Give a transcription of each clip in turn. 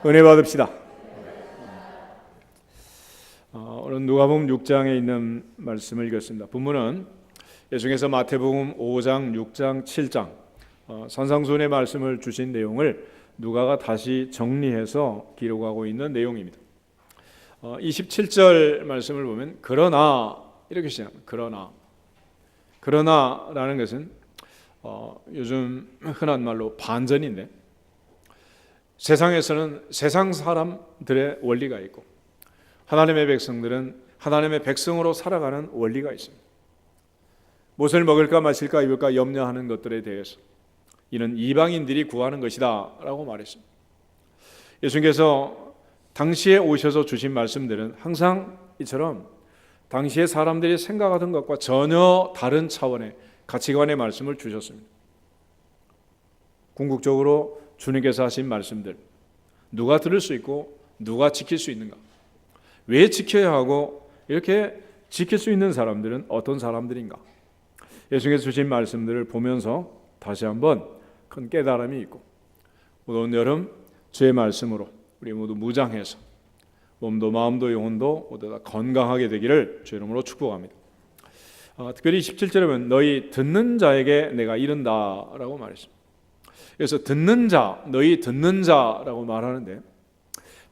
은혜 받읍시다. 오늘 누가복음 6장에 있는 말씀을 읽었습니다. 본문은 예수께서 마태복음 5장, 6장, 7장 산상수훈의 말씀을 주신 내용을 누가가 다시 정리해서 기록하고 있는 내용입니다. 27절 말씀을 보면 그러나 이렇게 시작합니다. 그러나라는 것은 요즘 흔한 말로 반전인데, 세상에서는 세상 사람들의 원리가 있고 하나님의 백성들은 하나님의 백성으로 살아가는 원리가 있습니다. 무엇을 먹을까 마실까 입을까 염려하는 것들에 대해서 이는 이방인들이 구하는 것이다 라고 말했습니다. 예수님께서 당시에 오셔서 주신 말씀들은 항상 이처럼 당시에 사람들이 생각하던 것과 전혀 다른 차원의 가치관의 말씀을 주셨습니다. 궁극적으로 주님께서 하신 말씀들, 누가 들을 수 있고 누가 지킬 수 있는가, 왜 지켜야 하고 이렇게 지킬 수 있는 사람들은 어떤 사람들인가, 예수님께서 주신 말씀들을 보면서 다시 한번 큰 깨달음이 있고, 온 여름 주의 말씀으로 우리 모두 무장해서 몸도 마음도 영혼도 모두 다 건강하게 되기를 주의 이름으로 축복합니다. 특별히 17절에 보면 너희 듣는 자에게 내가 이른다라고 말했습니다. 그래서 듣는 자, 너희 듣는 자라고 말하는데,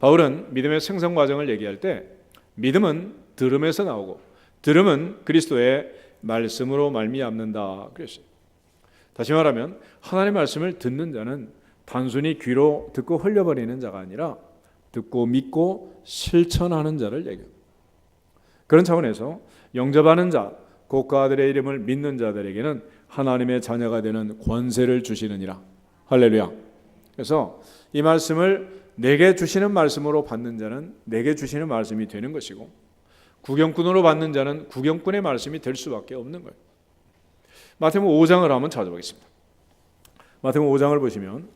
바울은 믿음의 생성 과정을 얘기할 때 믿음은 들음에서 나오고 들음은 그리스도의 말씀으로 말미암는다 그랬어요. 다시 말하면 하나님의 말씀을 듣는 자는 단순히 귀로 듣고 흘려버리는 자가 아니라 듣고 믿고 실천하는 자를 얘기합니다. 그런 차원에서 영접하는 자, 곧 그 아들의 이름을 믿는 자들에게는 하나님의 자녀가 되는 권세를 주시느니라. 할렐루야. 그래서 이 말씀을 내게 주시는 말씀으로 받는 자는 내게 주시는 말씀이 되는 것이고, 구경꾼으로 받는 자는 구경꾼의 말씀이 될 수밖에 없는 거예요. 마태복음 5장을 한번 찾아보겠습니다. 마태복음 5장을 보시면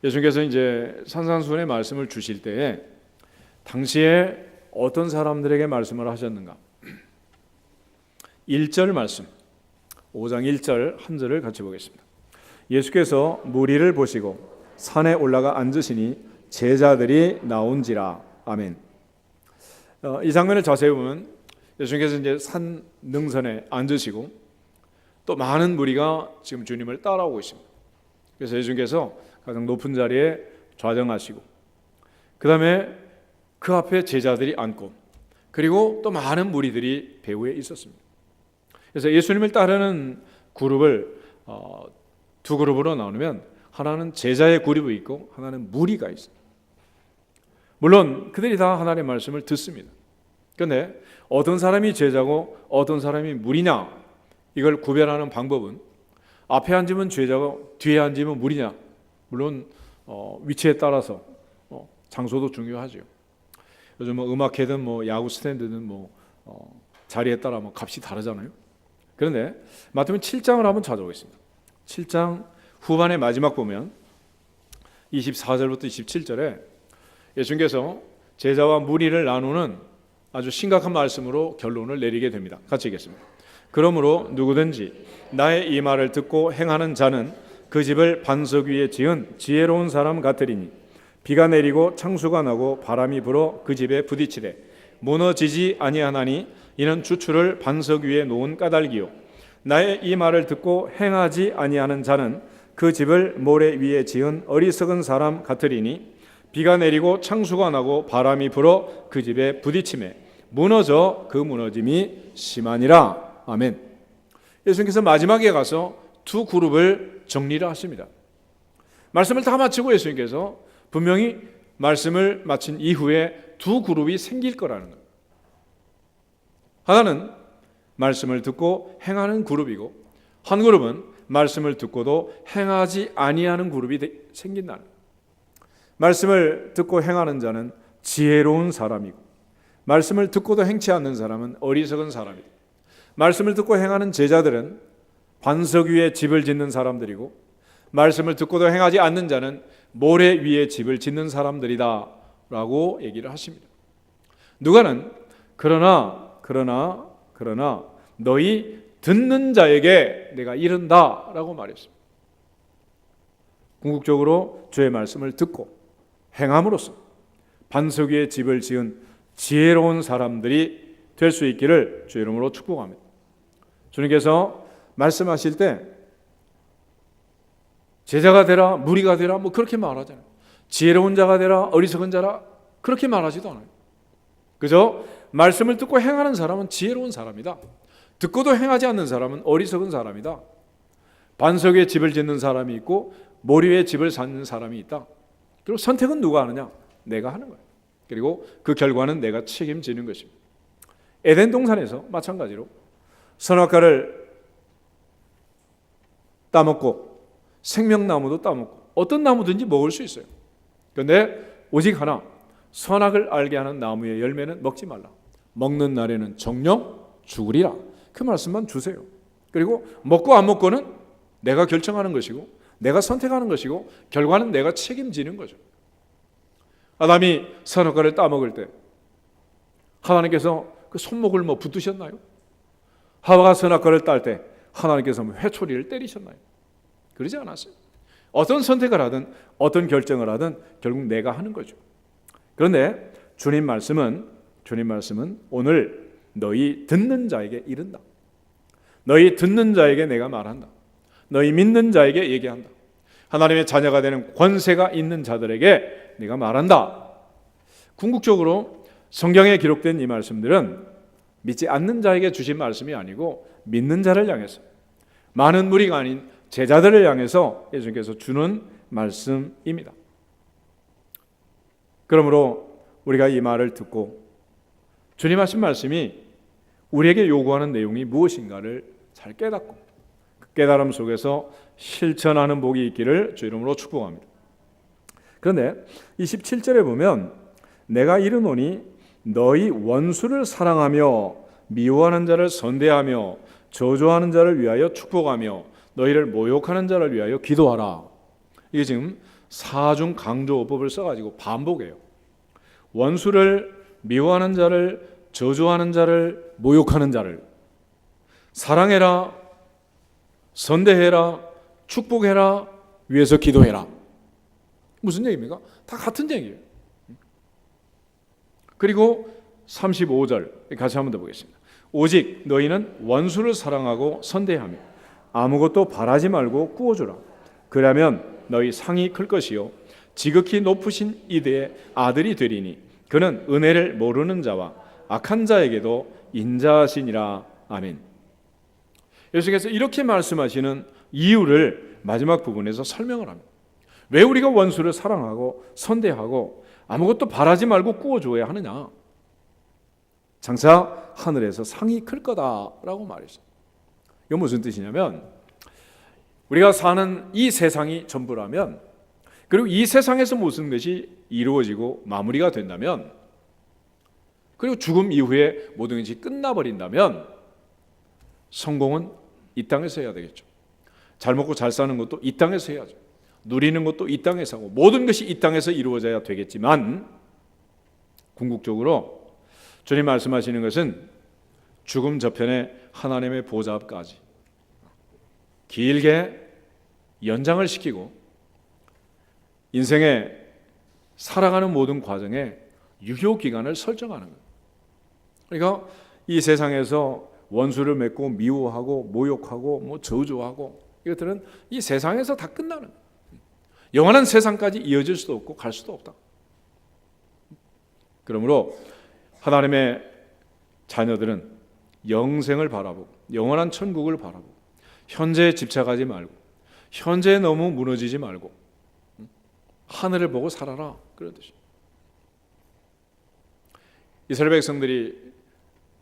예수님께서 이제 산상수훈의 말씀을 주실 때에 당시에 어떤 사람들에게 말씀을 하셨는가? 1절 말씀, 5장 1절 한 절을 같이 보겠습니다. 예수께서 무리를 보시고 산에 올라가 앉으시니 제자들이 나온지라. 아멘. 이 장면을 자세히 보면 예수님께서 이제 산 능선에 앉으시고 또 많은 무리가 지금 주님을 따라오고 있습니다. 그래서 예수님께서 가장 높은 자리에 좌정하시고, 그 다음에 그 앞에 제자들이 앉고, 그리고 또 많은 무리들이 배후에 있었습니다. 그래서 예수님을 따르는 그룹을 두 그룹으로 나누면 하나는 제자의 그룹이 있고 하나는 무리가 있습니다. 물론 그들이 다 하나님의 말씀을 듣습니다. 그런데 어떤 사람이 제자고 어떤 사람이 무리냐, 이걸 구별하는 방법은 앞에 앉으면 제자고 뒤에 앉으면 무리냐, 물론 위치에 따라서 장소도 중요하죠. 요즘 음악회든 야구 스탠드든 자리에 따라 값이 다르잖아요. 그런데 마태복음 7장을 한번 찾아보겠습니다. 7장 후반의 마지막 보면 24절부터 27절에 예수님께서 제자와 무리를 나누는 아주 심각한 말씀으로 결론을 내리게 됩니다. 같이 읽겠습니다. 그러므로 누구든지 나의 이 말을 듣고 행하는 자는 그 집을 반석 위에 지은 지혜로운 사람 같으리니 비가 내리고 창수가 나고 바람이 불어 그 집에 부딪히되 무너지지 아니하나니 이는 주추를 반석 위에 놓은 까닭이요 나의 이 말을 듣고 행하지 아니하는 자는 그 집을 모래 위에 지은 어리석은 사람 같으리니 비가 내리고 창수가 나고 바람이 불어 그 집에 부딪히매 무너져 그 무너짐이 심하니라. 아멘. 예수님께서 마지막에 가서 두 그룹을 정리를 하십니다. 말씀을 다 마치고 예수님께서 분명히 말씀을 마친 이후에 두 그룹이 생길 거라는 거예요. 하나는 말씀을 듣고 행하는 그룹이고, 한 그룹은 말씀을 듣고도 행하지 아니하는 그룹이 생긴다는 거예요. 말씀을 듣고 행하는 자는 지혜로운 사람이고, 말씀을 듣고도 행치 않는 사람은 어리석은 사람이다. 말씀을 듣고 행하는 제자들은 반석 위에 집을 짓는 사람들이고, 말씀을 듣고도 행하지 않는 자는 모래 위에 집을 짓는 사람들이다 라고 얘기를 하십니다. 누가는 그러나 너희 듣는 자에게 내가 이른다 라고 말했습니다. 궁극적으로 주의 말씀을 듣고 행함으로써 반석 위에 집을 지은 지혜로운 사람들이 될 수 있기를 주 이름으로 축복합니다. 주님께서 말씀하실 때 제자가 되라, 무리가 되라 뭐 그렇게 말하잖아요. 지혜로운 자가 되라, 어리석은 자라 그렇게 말하지도 않아요. 그저 말씀을 듣고 행하는 사람은 지혜로운 사람이다. 듣고도 행하지 않는 사람은 어리석은 사람이다. 반석 위에 집을 짓는 사람이 있고 모리 위에 집을 쌓는 사람이 있다. 그리고 선택은 누가 하느냐? 내가 하는 거예요. 그리고 그 결과는 내가 책임지는 것입니다. 에덴 동산에서 마찬가지로 선악과를 따먹고 생명나무도 따먹고 어떤 나무든지 먹을 수 있어요. 그런데 오직 하나, 선악을 알게 하는 나무의 열매는 먹지 말라. 먹는 날에는 정령 죽으리라. 그 말씀만 주세요. 그리고 먹고 안 먹고는 내가 결정하는 것이고 내가 선택하는 것이고 결과는 내가 책임지는 거죠. 아담이 선악과를 따먹을 때 하나님께서 그 손목을 뭐 붙드셨나요? 하와가 선악과를 딸 때 하나님께서 회초리를 때리셨나요? 그러지 않았어요. 어떤 선택을 하든 어떤 결정을 하든 결국 내가 하는 거죠. 그런데 주님 말씀은 오늘 너희 듣는 자에게 이른다. 너희 듣는 자에게 내가 말한다. 너희 믿는 자에게 얘기한다. 하나님의 자녀가 되는 권세가 있는 자들에게 내가 말한다. 궁극적으로 성경에 기록된 이 말씀들은 믿지 않는 자에게 주신 말씀이 아니고 믿는 자를 향해서, 많은 무리가 아닌 제자들을 향해서 예수님께서 주는 말씀입니다. 그러므로 우리가 이 말을 듣고 주님 하신 말씀이 우리에게 요구하는 내용이 무엇인가를 잘 깨닫고 그 깨달음 속에서 실천하는 복이 있기를 주 이름으로 축복합니다. 그런데 27절에 보면 내가 이르노니 너희 원수를 사랑하며 미워하는 자를 선대하며 저주하는 자를 위하여 축복하며 너희를 모욕하는 자를 위하여 기도하라. 이게 지금 사중 강조어법을 써가지고 반복해요. 원수를 미워하는 자를, 저주하는 자를, 모욕하는 자를 사랑해라, 선대해라, 축복해라, 위해서 기도해라. 무슨 얘기입니까? 다 같은 얘기예요. 그리고 35절 같이 한번 더 보겠습니다. 오직 너희는 원수를 사랑하고 선대하며 아무것도 바라지 말고 꾸어주라. 그러면 너희 상이 클 것이요 지극히 높으신 이대의 아들이 되리니 그는 은혜를 모르는 자와 악한 자에게도 인자하시니라. 아멘. 예수께서 이렇게 말씀하시는 이유를 마지막 부분에서 설명을 합니다. 왜 우리가 원수를 사랑하고 선대하고 아무것도 바라지 말고 꾸어줘야 하느냐? 장차 하늘에서 상이 클 거다라고 말했어요. 이건 무슨 뜻이냐면 우리가 사는 이 세상이 전부라면, 그리고 이 세상에서 무슨 것이 이루어지고 마무리가 된다면, 그리고 죽음 이후에 모든 것이 끝나버린다면 성공은 이 땅에서 해야 되겠죠. 잘 먹고 잘 사는 것도 이 땅에서 해야죠. 누리는 것도 이 땅에서 하고 모든 것이 이 땅에서 이루어져야 되겠지만 궁극적으로 주님 말씀하시는 것은 죽음 저편에 하나님의 보좌 앞까지 길게 연장을 시키고 인생의 살아가는 모든 과정에 유효기간을 설정하는 거예요. 그러니까 이 세상에서 원수를 맺고 미워하고 모욕하고 저주하고 이것들은 이 세상에서 다 끝나는 거예요. 영원한 세상까지 이어질 수도 없고 갈 수도 없다. 그러므로 하나님의 자녀들은 영생을 바라보고 영원한 천국을 바라보고 현재에 집착하지 말고 현재에 너무 무너지지 말고 하늘을 보고 살아라, 그런 뜻이에요. 이스라엘 백성들이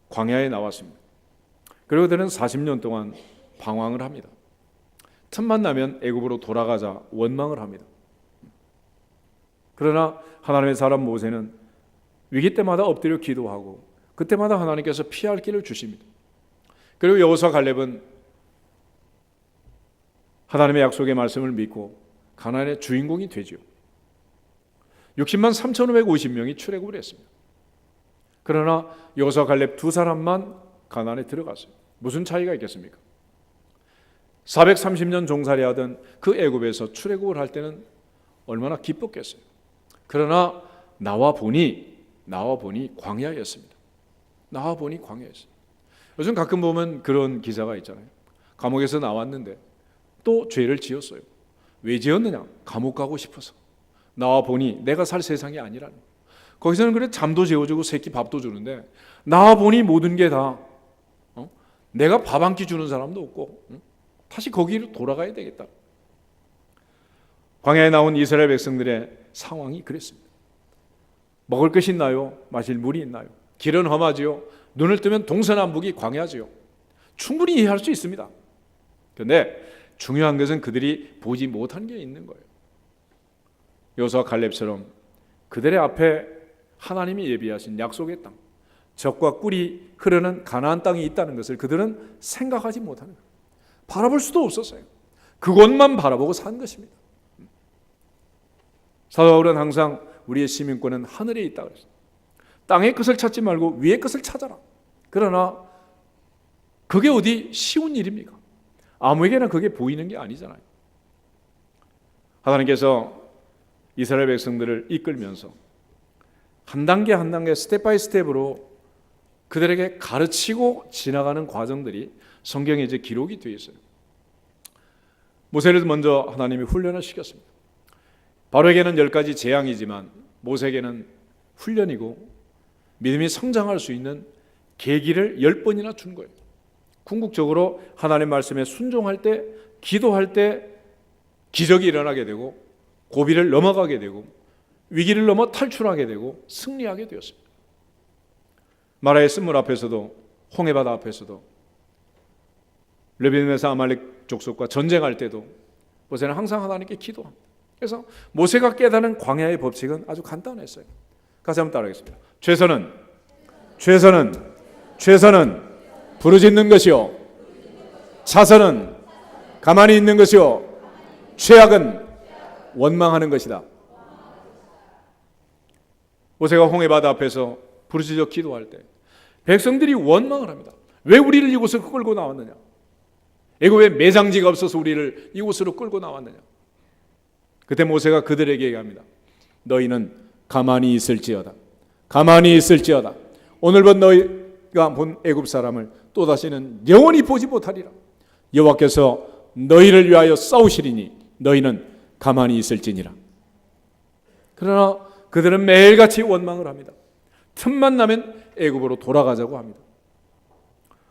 광야에 나왔습니다. 그리고 그들은 40년 동안 방황을 합니다. 틈만 나면 애굽으로 돌아가자 원망을 합니다. 그러나 하나님의 사람 모세는 위기 때마다 엎드려 기도하고 그때마다 하나님께서 피할 길을 주십니다. 그리고 여호수아 갈렙은 하나님의 약속의 말씀을 믿고 가나안의 주인공이 되죠. 60만 3,550명이 출애굽을 했습니다. 그러나 여호수아 갈렙 두 사람만 가나안에 들어갔어요. 무슨 차이가 있겠습니까? 430년 종살이하던 그 애굽에서 출애굽을 할 때는 얼마나 기뻤겠어요. 그러나 나와 보니 광야였습니다. 나와 보니 광야였어요. 요즘 가끔 보면 그런 기사가 있잖아요. 감옥에서 나왔는데 또 죄를 지었어요. 왜 지었느냐? 감옥 가고 싶어서. 나와 보니 내가 살 세상이 아니라는. 거기서는 그래 잠도 재워주고 새끼 밥도 주는데 나와 보니 모든 게 다 내가 밥 한 끼 주는 사람도 없고 다시 거기로 돌아가야 되겠다. 광야에 나온 이스라엘 백성들의 상황이 그랬습니다. 먹을 것이 있나요? 마실 물이 있나요? 길은 험하지요. 눈을 뜨면 동서남북이 광야지요. 충분히 이해할 수 있습니다. 그런데 중요한 것은 그들이 보지 못한 게 있는 거예요. 여호수아 갈렙처럼 그들의 앞에 하나님이 예비하신 약속의 땅, 젖과 꿀이 흐르는 가나안 땅이 있다는 것을 그들은 생각하지 못하는 거예요. 바라볼 수도 없었어요. 그것만 바라보고 산 것입니다. 사도 바울은 항상 우리의 시민권은 하늘에 있다고 그랬어요. 땅의 것을 찾지 말고 위의 것을 찾아라. 그러나 그게 어디 쉬운 일입니까? 아무에게나 그게 보이는 게 아니잖아요. 하나님께서 이스라엘 백성들을 이끌면서 한 단계 한 단계 스텝 바이 스텝으로 그들에게 가르치고 지나가는 과정들이 성경에 이제 기록이 되어 있어요. 모세를 먼저 하나님이 훈련을 시켰습니다. 바로에게는 10가지 재앙이지만 모세에게는 훈련이고 믿음이 성장할 수 있는 계기를 10번이나 준 거예요. 궁극적으로 하나님 말씀에 순종할 때, 기도할 때 기적이 일어나게 되고 고비를 넘어가게 되고 위기를 넘어 탈출하게 되고 승리하게 되었습니다. 마라의 쓴물 앞에서도 홍해바다 앞에서도 르비딤에서 아말렉 족속과 전쟁할 때도 모세는 항상 하나님께 기도합니다. 그래서 모세가 깨달은 광야의 법칙은 아주 간단했어요. 같이 한번 따라하겠습니다. 최선은 부르짖는 것이요, 자선은 가만히 있는 것이요, 최악은 원망하는 것이다. 모세가 홍해바다 앞에서 부르짖어 기도할 때 백성들이 원망을 합니다. 왜 우리를 이곳으로 끌고 나왔느냐? 애굽에 매장지가 없어서 우리를 이곳으로 끌고 나왔느냐? 그때 모세가 그들에게 얘기합니다. 너희는 가만히 있을지어다. 오늘 본 너희가 본 애굽 사람을 또다시는 영원히 보지 못하리라. 여호와께서 너희를 위하여 싸우시리니 너희는 가만히 있을지니라. 그러나 그들은 매일같이 원망을 합니다. 틈만 나면 애굽으로 돌아가자고 합니다.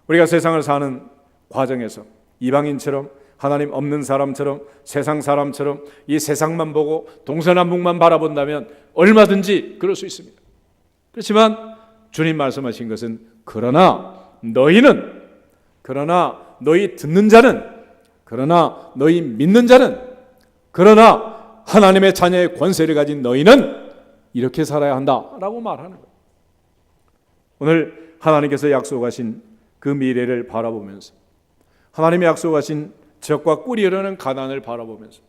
우리가 세상을 사는 과정에서 이방인처럼 하나님 없는 사람처럼 세상 사람처럼 이 세상만 보고 동서남북만 바라본다면 얼마든지 그럴 수 있습니다. 그렇지만 주님 말씀하신 것은 그러나 너희 듣는 자는, 그러나 너희 믿는 자는, 그러나 하나님의 자녀의 권세를 가진 너희는 이렇게 살아야 한다라고 말하는 거예요. 오늘 하나님께서 약속하신 그 미래를 바라보면서, 하나님이 약속하신 젖과 꿀이 흐르는 가나안을 바라보면서,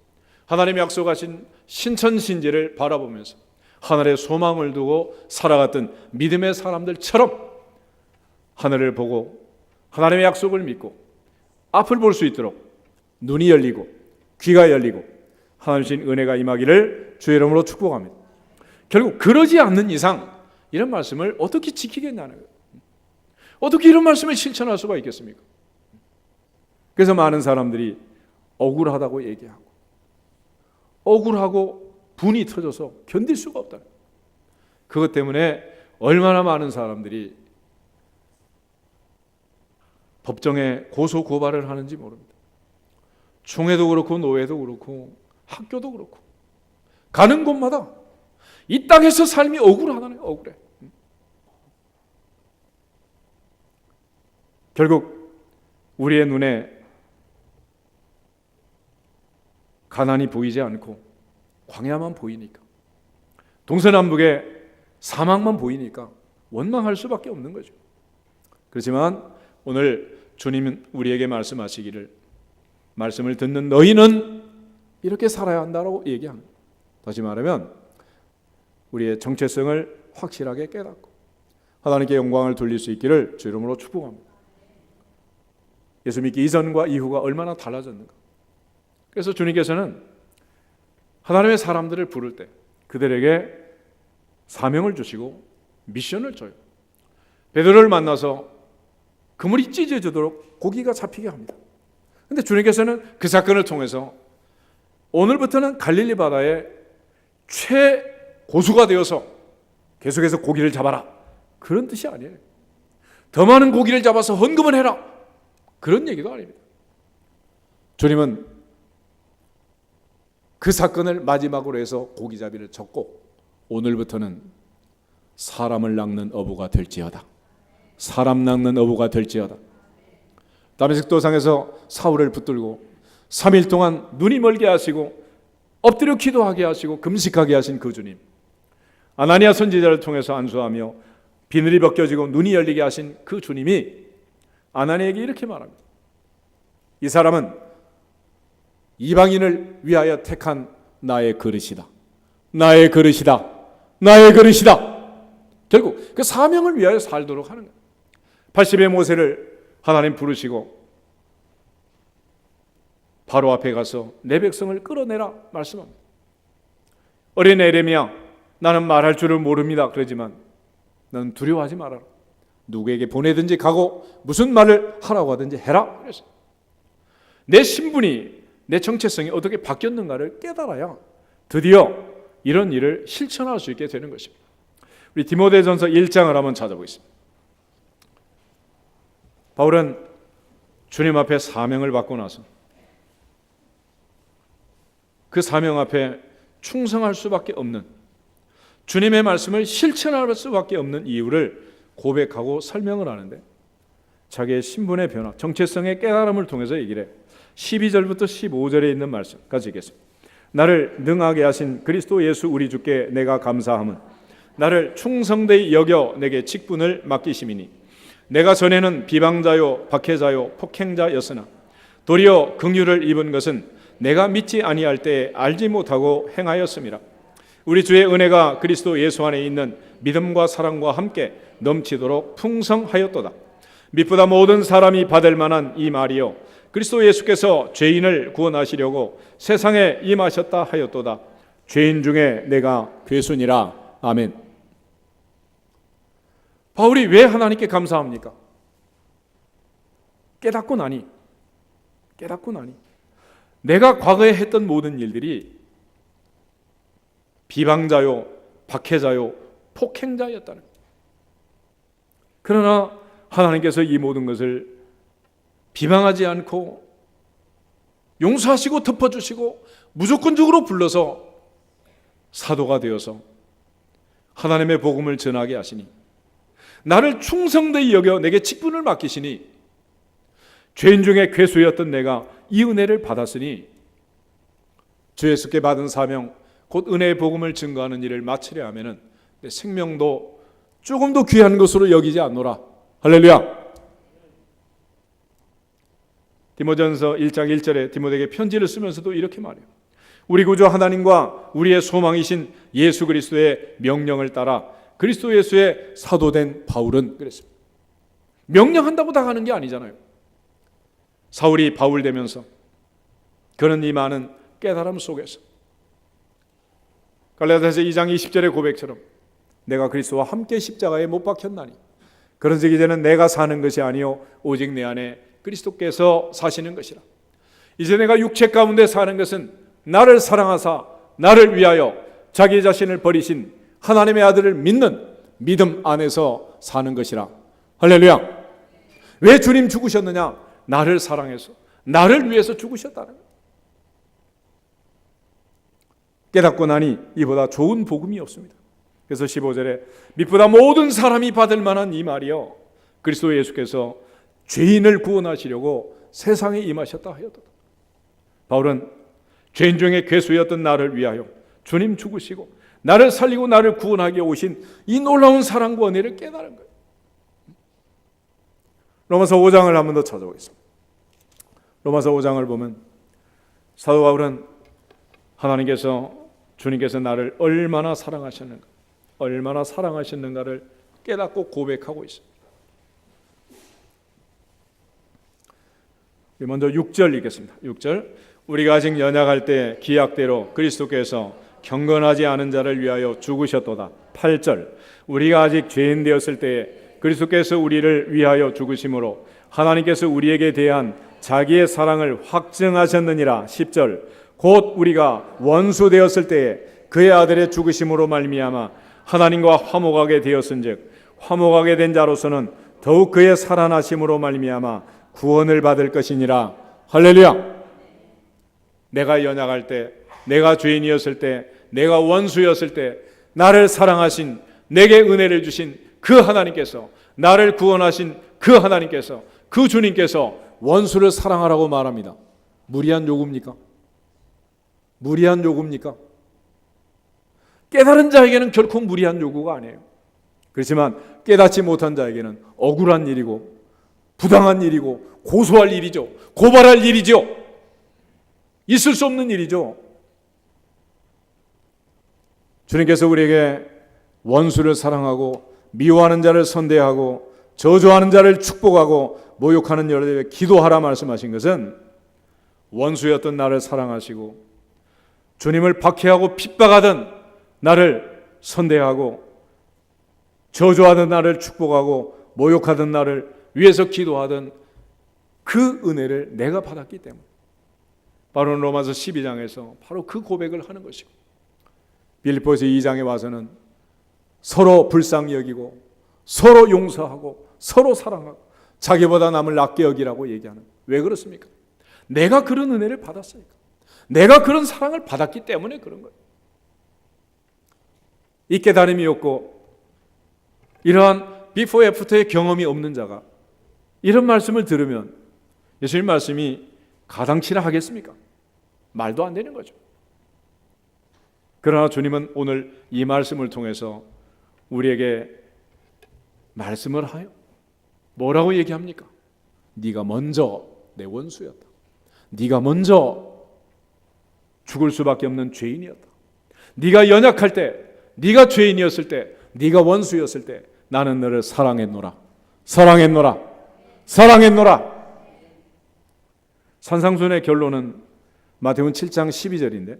하나님이 약속하신 신천신지를 바라보면서 하늘에 소망을 두고 살아갔던 믿음의 사람들처럼 하늘을 보고 하나님의 약속을 믿고 앞을 볼 수 있도록 눈이 열리고 귀가 열리고 하나님 주신 은혜가 임하기를 주의 이름으로 축복합니다. 결국 그러지 않는 이상 이런 말씀을 어떻게 지키겠냐는 거예요. 어떻게 이런 말씀을 실천할 수가 있겠습니까? 그래서 많은 사람들이 억울하다고 얘기하고 억울하고 분이 터져서 견딜 수가 없다. 그것 때문에 얼마나 많은 사람들이 법정에 고소 고발을 하는지 모릅니다. 총회도 그렇고 노회도 그렇고 학교도 그렇고 가는 곳마다 이 땅에서 삶이 억울하다는 거예요. 억울해. 결국 우리의 눈에 가난이 보이지 않고 광야만 보이니까, 동서남북의 사망만 보이니까 원망할 수밖에 없는 거죠. 그렇지만 오늘 주님은 우리에게 말씀하시기를, 말씀을 듣는 너희는 이렇게 살아야 한다고 얘기합니다. 다시 말하면 우리의 정체성을 확실하게 깨닫고 하나님께 영광을 돌릴 수 있기를 주 이름으로 축복합니다. 예수 믿기 이전과 이후가 얼마나 달라졌는가. 그래서 주님께서는 하나님의 사람들을 부를 때 그들에게 사명을 주시고 미션을 줘요. 베드로를 만나서 그물이 찢어지도록 고기가 잡히게 합니다. 그런데 주님께서는 그 사건을 통해서 오늘부터는 갈릴리 바다의 최고수가 되어서 계속해서 고기를 잡아라, 그런 뜻이 아니에요. 더 많은 고기를 잡아서 헌금을 해라, 그런 얘기도 아닙니다. 주님은 그 사건을 마지막으로 해서 고기잡이를 접고 오늘부터는 사람을 낚는 어부가 될지어다, 사람 낚는 어부가 될지어다. 다메섹 도상에서 사울을 붙들고 3일 동안 눈이 멀게 하시고 엎드려 기도하게 하시고 금식하게 하신 그 주님, 아나니아 선지자를 통해서 안수하며 비늘이 벗겨지고 눈이 열리게 하신 그 주님이 아나니아에게 이렇게 말합니다. 이 사람은 이방인을 위하여 택한 나의 그릇이다, 나의 그릇이다, 나의 그릇이다. 결국 그 사명을 위하여 살도록 하는 거예요. 80의 모세를 하나님 부르시고 바로 앞에 가서 내 백성을 끌어내라 말씀합니다. 어린 에레미야, 나는 말할 줄을 모릅니다. 그러지만 너는 두려워하지 말아라. 누구에게 보내든지 가고 무슨 말을 하라고 하든지 해라. 그래서 내 신분이, 내 정체성이 어떻게 바뀌었는가를 깨달아야 드디어 이런 일을 실천할 수 있게 되는 것입니다. 우리 디모데전서 1장을 한번 찾아보겠습니다. 바울은 주님 앞에 사명을 받고 나서 그 사명 앞에 충성할 수밖에 없는, 주님의 말씀을 실천할 수밖에 없는 이유를 고백하고 설명을 하는데 자기의 신분의 변화, 정체성의 깨달음을 통해서 얘기를 해요. 12절부터 15절에 있는 말씀까지 읽겠습니다. 나를 능하게 하신 그리스도 예수 우리 주께 내가 감사함은 나를 충성되이 여겨 내게 직분을 맡기심이니 내가 전에는 비방자요 박해자요 폭행자였으나 도리어 긍휼을 입은 것은 내가 믿지 아니할 때에 알지 못하고 행하였음이라. 우리 주의 은혜가 그리스도 예수 안에 있는 믿음과 사랑과 함께 넘치도록 풍성하였도다. 믿보다 모든 사람이 받을 만한 이 말이요 그리스도 예수께서 죄인을 구원하시려고 세상에 임하셨다 하였도다. 죄인 중에 내가 괴순이라. 아멘. 바울이 왜 하나님께 감사합니까? 깨닫고 나니 내가 과거에 했던 모든 일들이 비방자요 박해자요 폭행자였다는 거예요. 그러나 하나님께서 이 모든 것을 비방하지 않고 용서하시고 덮어주시고 무조건적으로 불러서 사도가 되어서 하나님의 복음을 전하게 하시니, 나를 충성되이 여겨 내게 직분을 맡기시니, 죄인 중에 괴수였던 내가 이 은혜를 받았으니 주 예수께 받은 사명 곧 은혜의 복음을 증거하는 일을 마치려 하면은 내 생명도 조금 더 귀한 것으로 여기지 않노라. 할렐루야. 디모전서 1장 1절에 디모데에게 편지를 쓰면서도 이렇게 말해요. 우리 구주 하나님과 우리의 소망이신 예수 그리스도의 명령을 따라 그리스도 예수의 사도된 바울은 그랬습니다. 명령한다고 다 가는 게 아니잖아요. 사울이 바울 되면서 그는 이 많은 깨달음 속에서 갈라디아서 2장 20절의 고백처럼 내가 그리스도와 함께 십자가에 못 박혔나니 그런즉 이제는 내가 사는 것이 아니요 오직 내 안에 그리스도께서 사시는 것이라. 이제 내가 육체 가운데 사는 것은 나를 사랑하사 나를 위하여 자기 자신을 버리신 하나님의 아들을 믿는 믿음 안에서 사는 것이라. 할렐루야. 왜 주님 죽으셨느냐? 나를 사랑해서 나를 위해서 죽으셨다는 거예요. 깨닫고 나니 이보다 좋은 복음이 없습니다. 그래서 15절에 믿보다 모든 사람이 받을 만한 이 말이요 그리스도 예수께서 죄인을 구원하시려고 세상에 임하셨다 하였도다. 바울은 죄인 중에 괴수였던 나를 위하여 주님 죽으시고 나를 살리고 나를 구원하게 오신 이 놀라운 사랑과 은혜를 깨달은 거예요. 로마서 5장을 한 번 더 찾아보겠습니다. 로마서 5장을 보면 사도 바울은 주님께서 나를 얼마나 사랑하셨는가를 깨닫고 고백하고 있습니다. 먼저 6절 읽겠습니다. 6절. 우리가 아직 연약할 때 기약대로 그리스도께서 경건하지 않은 자를 위하여 죽으셨도다. 8절 우리가 아직 죄인 되었을 때에 그리스도께서 우리를 위하여 죽으심으로 하나님께서 우리에게 대한 자기의 사랑을 확증하셨느니라. 10절 곧 우리가 원수 되었을 때에 그의 아들의 죽으심으로 말미암아 하나님과 화목하게 되었은즉 화목하게 된 자로서는 더욱 그의 살아나심으로 말미암아 구원을 받을 것이니라. 할렐루야. 내가 연약할 때, 내가 죄인이었을 때, 내가 원수였을 때 나를 사랑하신, 내게 은혜를 주신 그 하나님께서, 나를 구원하신 그 하나님께서, 그 주님께서 원수를 사랑하라고 말합니다. 무리한 요구입니까? 무리한 요구입니까? 깨달은 자에게는 결코 무리한 요구가 아니에요. 그렇지만 깨닫지 못한 자에게는 억울한 일이고 부당한 일이고 고소할 일이죠. 고발할 일이죠. 있을 수 없는 일이죠. 주님께서 우리에게 원수를 사랑하고 미워하는 자를 선대하고 저주하는 자를 축복하고 모욕하는 여러분에게 기도하라 말씀하신 것은 원수였던 나를 사랑하시고 주님을 박해하고 핍박하던 나를 선대하고 저주하던 나를 축복하고 모욕하던 나를 위해서 기도하던 그 은혜를 내가 받았기 때문에 바로 로마서 12장에서 바로 그 고백을 하는 것이고 빌립보서 2장에 와서는 서로 불쌍히 여기고 서로 용서하고 서로 사랑하고 자기보다 남을 낫게 여기라고 얘기하는. 왜 그렇습니까? 내가 그런 은혜를 받았으니까. 내가 그런 사랑을 받았기 때문에 그런 거예요. 이 깨달음이 없고 이러한 비포 애프터의 경험이 없는 자가 이런 말씀을 들으면 예수님 말씀이 가당치나 하겠습니까? 말도 안 되는 거죠. 그러나 주님은 오늘 이 말씀을 통해서 우리에게 말씀을 하여 뭐라고 얘기합니까? 네가 먼저 내 원수였다. 네가 먼저 죽을 수밖에 없는 죄인이었다. 네가 연약할 때, 네가 죄인이었을 때, 네가 원수였을 때 나는 너를 사랑했노라. 사랑했노라. 사랑했노라. 산상순의 결론은 마태복음 7장 12절인데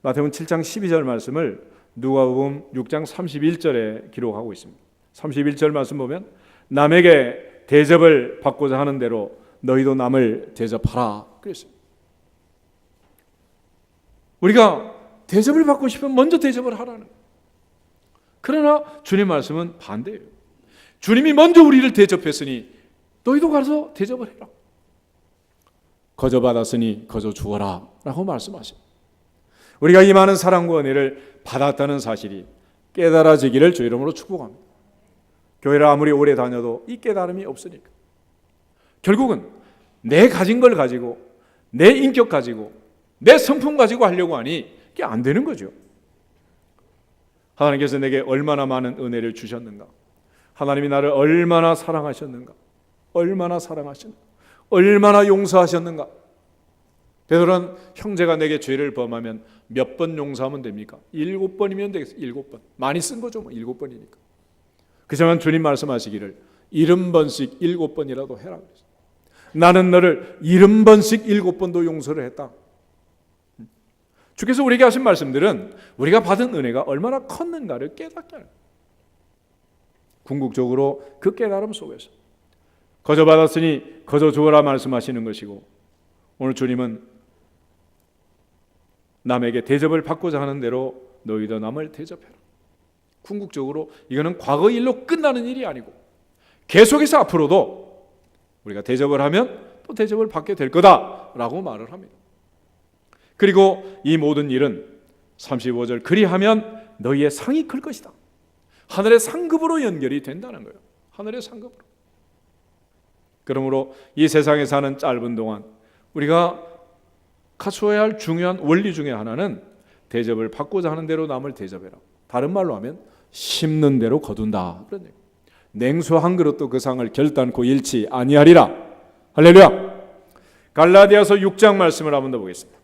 마태복음 7장 12절 말씀을 누가복음 6장 31절에 기록하고 있습니다. 31절 말씀 보면 남에게 대접을 받고자 하는 대로 너희도 남을 대접하라 그랬습니다. 우리가 대접을 받고 싶으면 먼저 대접을 하라는 거예요. 그러나 주님 말씀은 반대예요. 주님이 먼저 우리를 대접했으니 너희도 가서 대접을 해라. 거저 받았으니 거저 주어라 라고 말씀하십니다. 우리가 이 많은 사랑과 은혜를 받았다는 사실이 깨달아지기를 주 이름으로 축복합니다. 교회를 아무리 오래 다녀도 이 깨달음이 없으니까 결국은 내 가진 걸 가지고 내 인격 가지고 내 성품 가지고 하려고 하니 이게 안 되는 거죠. 하나님께서 내게 얼마나 많은 은혜를 주셨는가, 하나님이 나를 얼마나 사랑하셨는가, 얼마나 사랑하셨는가, 얼마나 용서하셨는가. 베드로는 형제가 내게 죄를 범하면 몇 번 용서하면 됩니까? 7번이면 되겠어요. 7번. 많이 쓴 거죠. 7번이니까. 그렇지만 주님 말씀하시기를 70번씩 7번이라도 해라 그랬어요. 나는 너를 70번씩 7번도 용서를 했다. 주께서 우리에게 하신 말씀들은 우리가 받은 은혜가 얼마나 컸는가를 깨닫게 하는 거예요. 궁극적으로 그 깨달음 속에서 거저 받았으니 거저 주어라 말씀하시는 것이고, 오늘 주님은 남에게 대접을 받고자 하는 대로 너희도 남을 대접해라. 궁극적으로 이거는 과거 일로 끝나는 일이 아니고 계속해서 앞으로도 우리가 대접을 하면 또 대접을 받게 될 거다라고 말을 합니다. 그리고 이 모든 일은 35절 그리하면 너희의 상이 클 것이다. 하늘의 상급으로 연결이 된다는 거예요. 하늘의 상급으로. 그러므로 이 세상에 사는 짧은 동안 우리가 갖추어야 할 중요한 원리 중에 하나는 대접을 받고자 하는 대로 남을 대접해라. 다른 말로 하면 심는 대로 거둔다. 그런 얘기. 냉수 한 그릇도 그 상을 결단코 잃지 아니하리라. 할렐루야. 갈라디아서 6장 말씀을 한번 더 보겠습니다.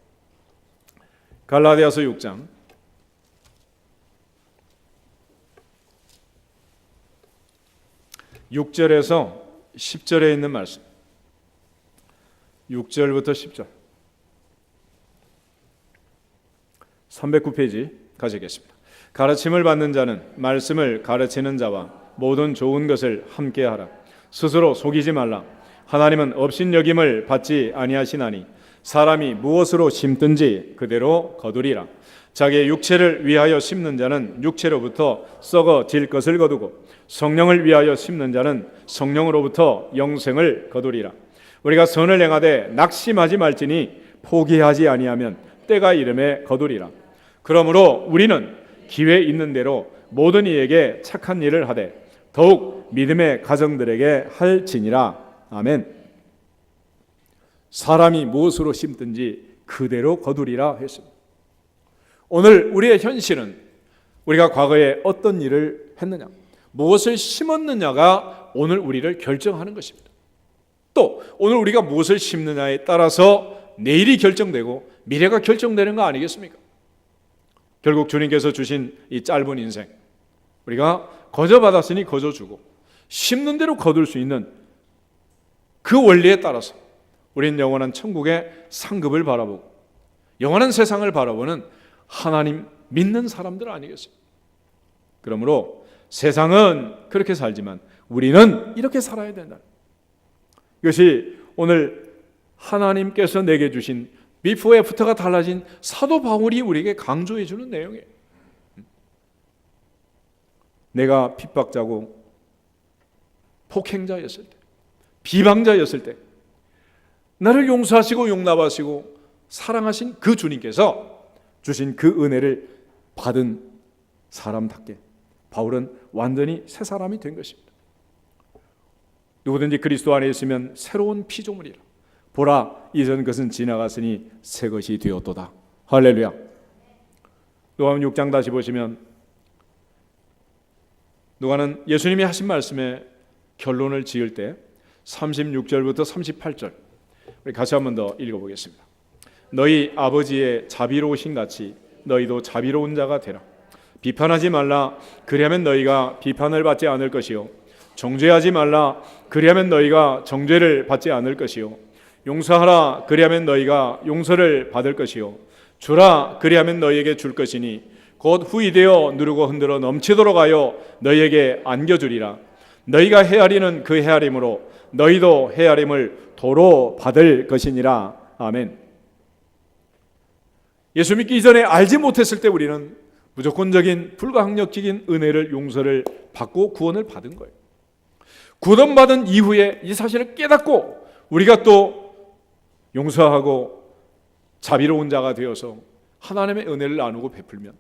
갈라디아서 6장 6절에서 10절에 있는 말씀. 6절부터 10절. 309페이지 가지겠습니다. 가르침을 받는 자는 말씀을 가르치는 자와 모든 좋은 것을 함께하라. 스스로 속이지 말라. 하나님은 업신여김을 받지 아니하시나니 사람이 무엇으로 심든지 그대로 거두리라. 자기의 육체를 위하여 심는 자는 육체로부터 썩어질 것을 거두고 성령을 위하여 심는 자는 성령으로부터 영생을 거두리라. 우리가 선을 행하되 낙심하지 말지니 포기하지 아니하면 때가 이름에 거두리라. 그러므로 우리는 기회 있는 대로 모든 이에게 착한 일을 하되 더욱 믿음의 가정들에게 할지니라. 아멘. 사람이 무엇으로 심든지 그대로 거두리라 했습니다. 오늘 우리의 현실은 우리가 과거에 어떤 일을 했느냐, 무엇을 심었느냐가 오늘 우리를 결정하는 것입니다. 또 오늘 우리가 무엇을 심느냐에 따라서 내일이 결정되고 미래가 결정되는 거 아니겠습니까? 결국 주님께서 주신 이 짧은 인생, 우리가 거저 받았으니 거저 주고 심는 대로 거둘 수 있는 그 원리에 따라서 우리는 영원한 천국의 상급을 바라보고 영원한 세상을 바라보는 하나님 믿는 사람들 아니겠습니까? 그러므로 세상은 그렇게 살지만 우리는 이렇게 살아야 된다. 이것이 오늘 하나님께서 내게 주신 비포 애프터가 달라진 사도 바울이 우리에게 강조해 주는 내용이에요. 내가 핍박자고 폭행자였을 때, 비방자였을 때 나를 용서하시고 용납하시고 사랑하신 그 주님께서 주신 그 은혜를 받은 사람답게 바울은 완전히 새 사람이 된 것입니다. 누구든지 그리스도 안에 있으면 새로운 피조물이라. 보라, 이전 것은 지나갔으니 새 것이 되었도다. 할렐루야. 누가복음 6장 다시 보시면 누가는 예수님이 하신 말씀에 결론을 지을 때 36절부터 38절 우리 같이 한 번 더 읽어보겠습니다. 너희 아버지의 자비로우신 같이 너희도 자비로운 자가 되라. 비판하지 말라. 그리하면 너희가 비판을 받지 않을 것이요. 정죄하지 말라. 그리하면 너희가 정죄를 받지 않을 것이요. 용서하라. 그리하면 너희가 용서를 받을 것이요. 주라. 그리하면 너희에게 줄 것이니 곧 후이되어 누르고 흔들어 넘치도록 하여 너희에게 안겨주리라. 너희가 헤아리는 그 헤아림으로 너희도 헤아림을 도로 받을 것이니라. 아멘. 예수 믿기 이전에 알지 못했을 때 우리는 무조건적인 불가항력적인 은혜를 용서를 받고 구원을 받은 거예요. 구원받은 이후에 이 사실을 깨닫고 우리가 또 용서하고 자비로운 자가 되어서 하나님의 은혜를 나누고 베풀면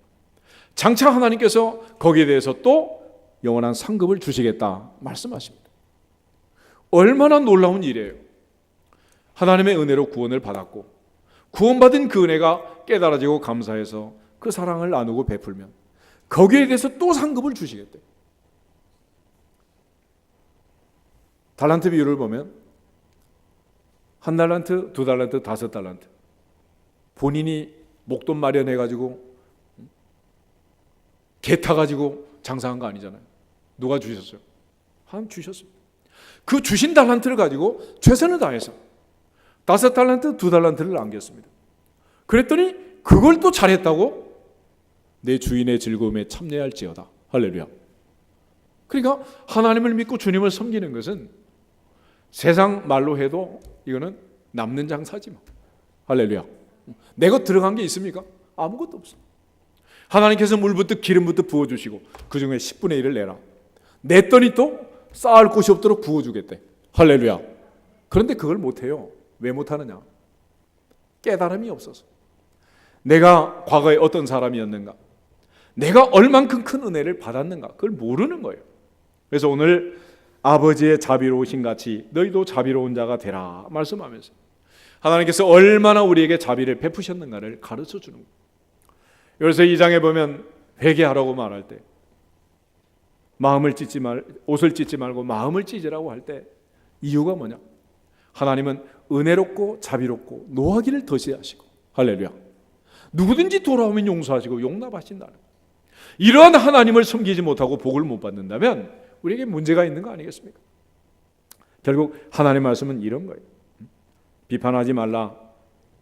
장차 하나님께서 거기에 대해서 또 영원한 상급을 주시겠다 말씀하십니다. 얼마나 놀라운 일이에요. 하나님의 은혜로 구원을 받았고 구원받은 그 은혜가 깨달아지고 감사해서 그 사랑을 나누고 베풀면 거기에 대해서 또 상급을 주시겠대. 달란트 비율을 보면 1달란트, 2달란트, 5달란트 본인이 목돈 마련해가지고 개 타가지고 장사한 거 아니잖아요. 누가 주셨어요? 하나님 주셨습니다. 그 주신 달란트를 가지고 최선을 다해서 5달란트, 2달란트를 남겼습니다. 그랬더니 그걸 또 잘했다고 내 주인의 즐거움에 참여할지어다. 할렐루야. 그러니까 하나님을 믿고 주님을 섬기는 것은 세상 말로 해도 이거는 남는 장사지 뭐. 할렐루야. 내 것 들어간 게 있습니까? 아무것도 없어. 하나님께서 물부터 기름부터 부어주시고 그 중에 10분의 1을 내라. 냈더니 또 쌓을 곳이 없도록 부어주겠대. 할렐루야. 그런데 그걸 못해요. 왜 못하느냐? 깨달음이 없어서. 내가 과거에 어떤 사람이었는가? 내가 얼만큼 큰 은혜를 받았는가? 그걸 모르는 거예요. 그래서 오늘 아버지의 자비로우신 같이 너희도 자비로운 자가 되라 말씀하면서 하나님께서 얼마나 우리에게 자비를 베푸셨는가를 가르쳐 주는 거예요. 그래서 2장에 보면 회개하라고 말할 때 옷을 찢지 말고 마음을 찢으라고 할 때 이유가 뭐냐? 하나님은 은혜롭고 자비롭고 노하기를 더시하시고 할렐루야. 누구든지 돌아오면 용서하시고 용납하신다는 거예요. 이러한 하나님을 섬기지 못하고 복을 못 받는다면 우리에게 문제가 있는 거 아니겠습니까? 결국 하나님의 말씀은 이런 거예요. 비판하지 말라.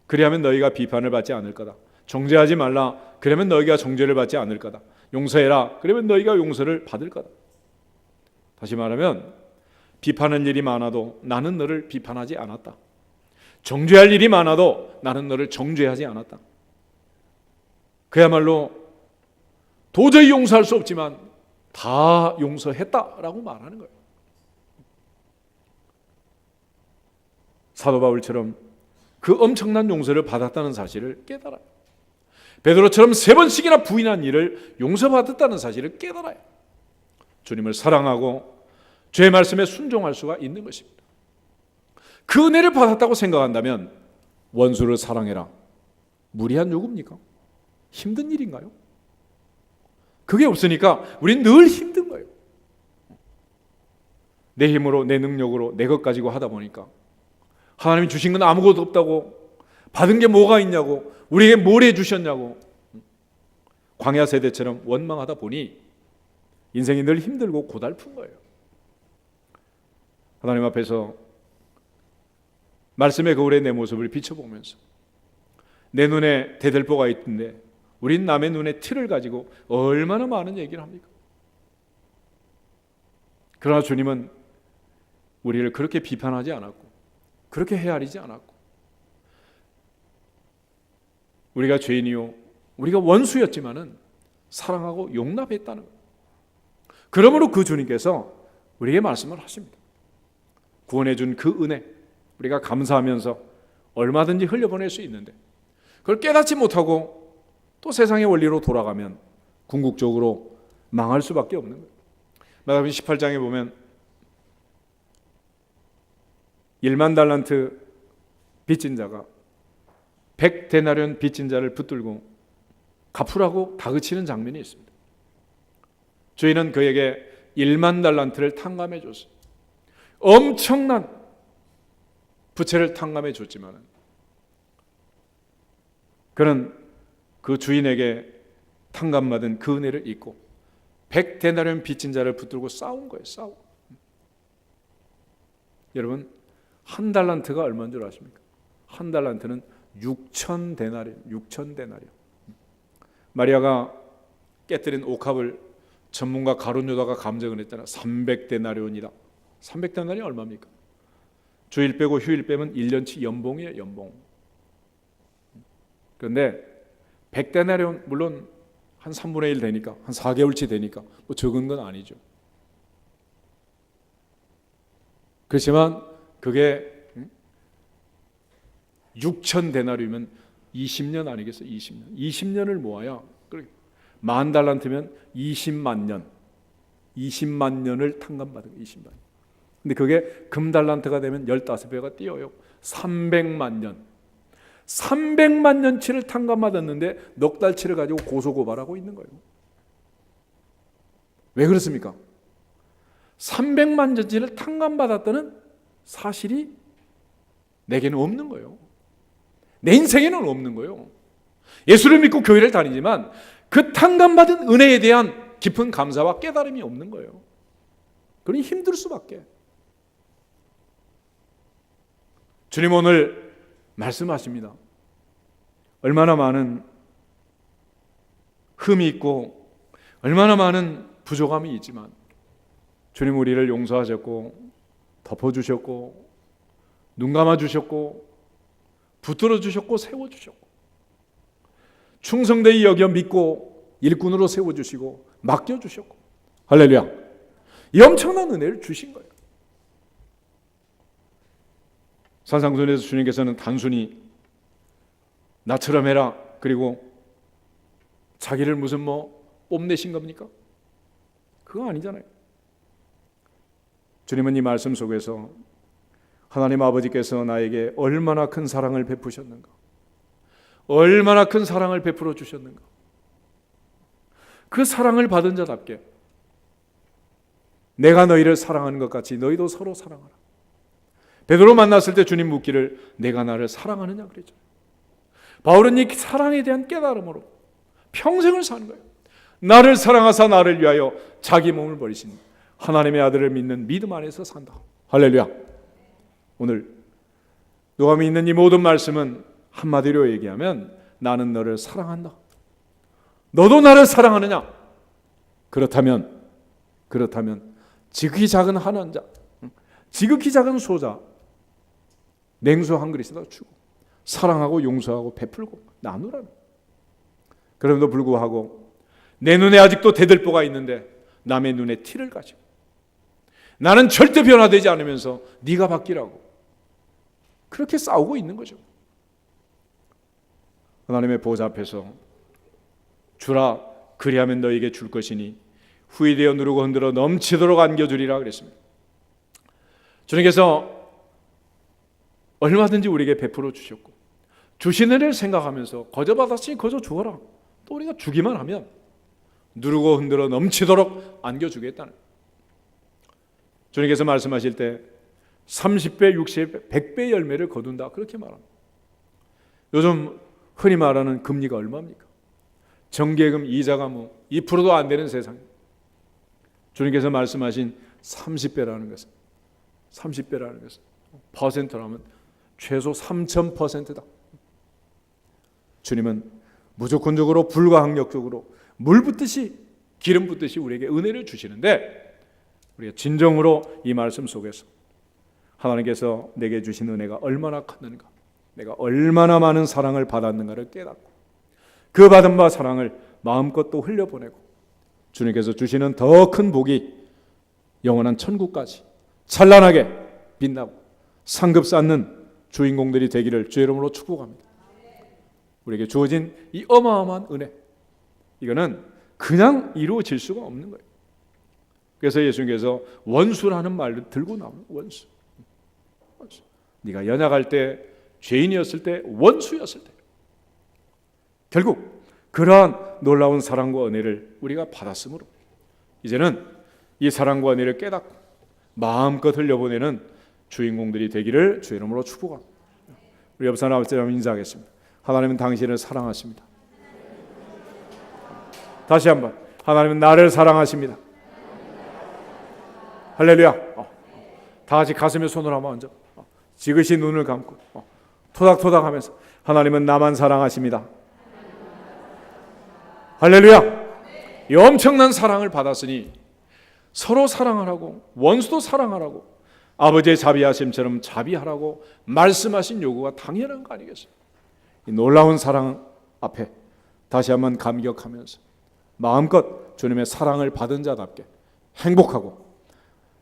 그리하면 너희가 비판을 받지 않을 거다. 정죄하지 말라. 그러면 너희가 정죄를 받지 않을 거다. 용서해라. 그러면 너희가 용서를 받을 거다. 다시 말하면 비판할 일이 많아도 나는 너를 비판하지 않았다. 정죄할 일이 많아도 나는 너를 정죄하지 않았다. 그야말로 도저히 용서할 수 없지만 다 용서했다라고 말하는 거예요. 사도 바울처럼 그 엄청난 용서를 받았다는 사실을 깨달아요. 베드로처럼 3번씩이나 부인한 일을 용서받았다는 사실을 깨달아요. 주님을 사랑하고 죄의 말씀에 순종할 수가 있는 것입니다. 그 은혜를 받았다고 생각한다면 원수를 사랑해라. 무리한 요구입니까? 힘든 일인가요? 그게 없으니까 우린 늘 힘든 거예요. 내 힘으로, 내 능력으로, 내 것 가지고 하다 보니까 하나님이 주신 건 아무것도 없다고, 받은 게 뭐가 있냐고, 우리에게 뭘 해주셨냐고 광야 세대처럼 원망하다 보니 인생이 늘 힘들고 고달픈 거예요. 하나님 앞에서 말씀의 거울에 내 모습을 비춰보면서 내 눈에 대들보가 있던데 우린 남의 눈에 티를 가지고 얼마나 많은 얘기를 합니까? 그러나 주님은 우리를 그렇게 비판하지 않았고 그렇게 헤아리지 않았고 우리가 죄인이요 우리가 원수였지만은 사랑하고 용납했다는 거예요. 그러므로 그 주님께서 우리에게 말씀을 하십니다. 구원해 준 그 은혜 우리가 감사하면서 얼마든지 흘려보낼 수 있는데 그걸 깨닫지 못하고 또 세상의 원리로 돌아가면 궁극적으로 망할 수밖에 없는 거예요. 마태복음 18장에 보면 1만 달란트 빚진 자가 100데나리온 빚진 자를 붙들고 갚으라고 다그치는 장면이 있습니다. 주인은 그에게 1만 달란트를 탕감해 줬어요. 엄청난 부채를 탕감해 줬지만 그는 그 주인에게 탕감받은 그 은혜를 잊고 100데나리온 빚진 자를 붙들고 싸운 거예요. 싸우고. 여러분 한 달란트가 얼마인 줄 아십니까? 한 달란트는 6,000데나리온 6,000데나리온. 마리아가 깨뜨린 옥합을 전문가 가룟 유다가 감정을 했잖아요. 300데나리온이다. 300데나리온이 얼마입니까? 주일 빼고 휴일 빼면 1년치 연봉이에요. 연봉. 그런데 100데나리온 물론 한 3분의 1 되니까 한 4개월치 되니까 뭐 적은 건 아니죠. 그렇지만 그게 6,000데나리온이면 20년 아니겠어요? 20년. 20년을 모아야 10,000달란트면 20만 년. 20만 년을 탕감받은 거예요. 20만 년. 근데 그게 금달란트가 되면 15배가 뛰어요. 300만 년. 300만 년치를 탕감받았는데 넉 달치를 가지고 고소고발하고 있는 거예요. 왜 그렇습니까? 300만 년치를 탕감받았다는 사실이 내게는 없는 거예요. 내 인생에는 없는 거예요. 예수를 믿고 교회를 다니지만 그 탕감받은 은혜에 대한 깊은 감사와 깨달음이 없는 거예요. 그러니 힘들 수밖에. 주님 오늘 말씀하십니다. 얼마나 많은 흠이 있고 얼마나 많은 부족함이 있지만 주님 우리를 용서하셨고 덮어주셨고 눈 감아주셨고 붙들어주셨고 세워주셨고 충성되이 여겨 믿고 일꾼으로 세워주시고 맡겨주셨고 할렐루야. 이 엄청난 은혜를 주신 거예요. 산상순에서 주님께서는 단순히 나처럼 해라 그리고 자기를 무슨 뽐내신 겁니까? 그거 아니잖아요. 주님은 이 말씀 속에서 하나님 아버지께서 나에게 얼마나 큰 사랑을 베푸셨는가, 얼마나 큰 사랑을 베풀어 주셨는가, 그 사랑을 받은 자답게 내가 너희를 사랑하는 것 같이 너희도 서로 사랑하라. 베드로 만났을 때 주님 묻기를 내가 나를 사랑하느냐 그랬죠. 바울은 이 사랑에 대한 깨달음으로 평생을 사는 거예요. 나를 사랑하사 나를 위하여 자기 몸을 버리신 하나님의 아들을 믿는 믿음 안에서 산다. 할렐루야. 오늘 누가 믿는 이 모든 말씀은 한마디로 얘기하면 나는 너를 사랑한다. 너도 나를 사랑하느냐? 그렇다면 지극히 작은 한 원자, 지극히 작은 소자 냉수 한 그릇에다 주고 사랑하고 용서하고 베풀고 나누라는. 그럼에도 불구하고 내 눈에 아직도 대들보가 있는데 남의 눈에 티를 가지고 나는 절대 변화되지 않으면서 네가 바뀌라고 그렇게 싸우고 있는 거죠. 하나님의 보좌 앞에서 주라, 그리하면 너에게 줄 것이니 후이되어 누르고 흔들어 넘치도록 안겨주리라 그랬습니다. 주님께서 얼마든지 우리에게 베풀어 주셨고 주시는 일을 생각하면서 거저 받았으니 거저 주어라. 또 우리가 주기만 하면 누르고 흔들어 넘치도록 안겨주겠다는. 주님께서 말씀하실 때 30배, 60배, 100배 열매를 거둔다 그렇게 말합니다. 요즘 흔히 말하는 금리가 얼마입니까? 정기예금 이자가 2%도 안 되는 세상. 주님께서 말씀하신 30배라는 것은 퍼센트라면 최소 3000%다. 주님은 무조건적으로 불가항력적으로 물 붓듯이 기름 붓듯이 우리에게 은혜를 주시는데 우리가 진정으로 이 말씀 속에서 하나님께서 내게 주신 은혜가 얼마나 컸는가, 내가 얼마나 많은 사랑을 받았는가를 깨닫고 그 받은 바 사랑을 마음껏 또 흘려보내고 주님께서 주시는 더 큰 복이 영원한 천국까지 찬란하게 빛나고 상급 쌓는 주인공들이 되기를 주의 이름으로 축복합니다. 우리에게 주어진 이 어마어마한 은혜, 이거는 그냥 이루어질 수가 없는 거예요. 그래서 예수님께서 원수라는 말을 들고 나오는 원수. 네가 연약할 때, 죄인이었을 때, 원수였을 때 결국 그러한 놀라운 사랑과 은혜를 우리가 받았으므로 이제는 이 사랑과 은혜를 깨닫고 마음껏 흘려보내는 주인공들이 되기를 주의 이름으로 축복합니다. 우리 옆 사람 앞에 인사하겠습니다. 하나님은 당신을 사랑하십니다. 다시 한번, 하나님은 나를 사랑하십니다. 할렐루야. 다 같이 가슴에 손을 한번 얹어 지그시 눈을 감고 토닥토닥 하면서 하나님은 나만 사랑하십니다. 할렐루야. 이 엄청난 사랑을 받았으니 서로 사랑하라고, 원수도 사랑하라고, 아버지의 자비하심처럼 자비하라고 말씀하신 요구가 당연한 거 아니겠어요? 이 놀라운 사랑 앞에 다시 한번 감격하면서 마음껏 주님의 사랑을 받은 자답게 행복하고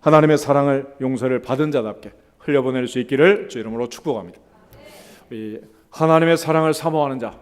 하나님의 사랑을, 용서를 받은 자답게 흘려보낼 수 있기를 주 이름으로 축복합니다. 하나님의 사랑을 사모하는 자,